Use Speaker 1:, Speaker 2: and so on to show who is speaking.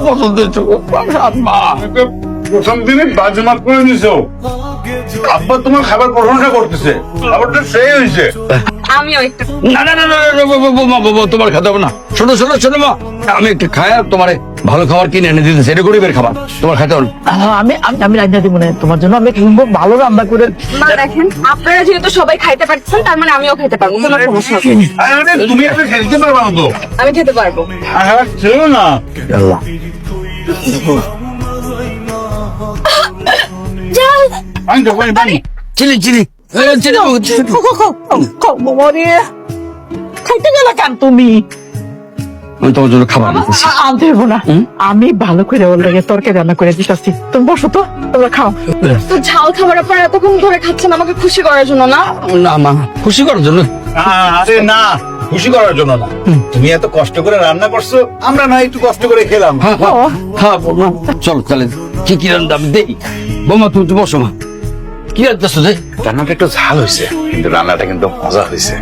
Speaker 1: পছন্দ হয়েছে মা।
Speaker 2: প্রথম দিনে বাজমাত করে দিছো। আব্বা তোমার খাবার প্রশংসা করতেছে, খাবারটা সেই হয়েছে।
Speaker 3: আমিও একটু
Speaker 1: না না না না না, বৌমা, বৌমা, তোমার খেতে হবে না। শোনো শোনো শোনো মা, আমি একটু খাই আর তোমার ভালো খাবার কিনে এনে দিতেছি, এটা গরিবের খাবার, তোমার খেতে হবে না।
Speaker 4: আমি আমি আমি রান্না দিব না তোমার জন্য, আমি কিনবো ভালো রান্না করে।
Speaker 3: মা দেখেন, আপনারা যেহেতু সবাই খাইতে পারছেন, তার মানে আমিও খেতে পারবো, কোনো সমস্যা নেই।
Speaker 2: আরে তুমি একটা খেলতে পারবা না তো?
Speaker 3: আমি খেতে পারবো।
Speaker 2: আরে ছিল না।
Speaker 1: আল্লাহ।
Speaker 2: পানি দাও, পানি।
Speaker 1: চিনি চিনি চিনি
Speaker 4: খাইতে গেলে কেন তুমি?
Speaker 1: আমি তোমার জন্য খাবার নিতেছি।
Speaker 4: আনতে হবো না, আমি ভালো করে ওর লাগে তরকারি রান্না করে দিতেছি। তুমি বসো তো, তোমরা খাও।
Speaker 3: তো ঝাল খাবার আপনারা এতক্ষণ ধরে খাচ্ছেন আমাকে খুশি করার জন্য না?
Speaker 1: না মা, খুশি করার জন্য।
Speaker 2: আরে না, খুশি করার জন্য না। তুমি এত কষ্ট করে রান্না করছো, আমরা না একটু কষ্ট করে খেলাম।
Speaker 1: হ্যাঁ হ্যাঁ হ্যাঁ বৌমা, চলো তাহলে কি কি রান্না আমি দেই। বৌমা তুমি তো বসো মা, কি রান্না যে?
Speaker 2: রান্নাটা একটু ঝাল হয়েছে, কিন্তু রান্নাটা কিন্তু মজা হয়েছে।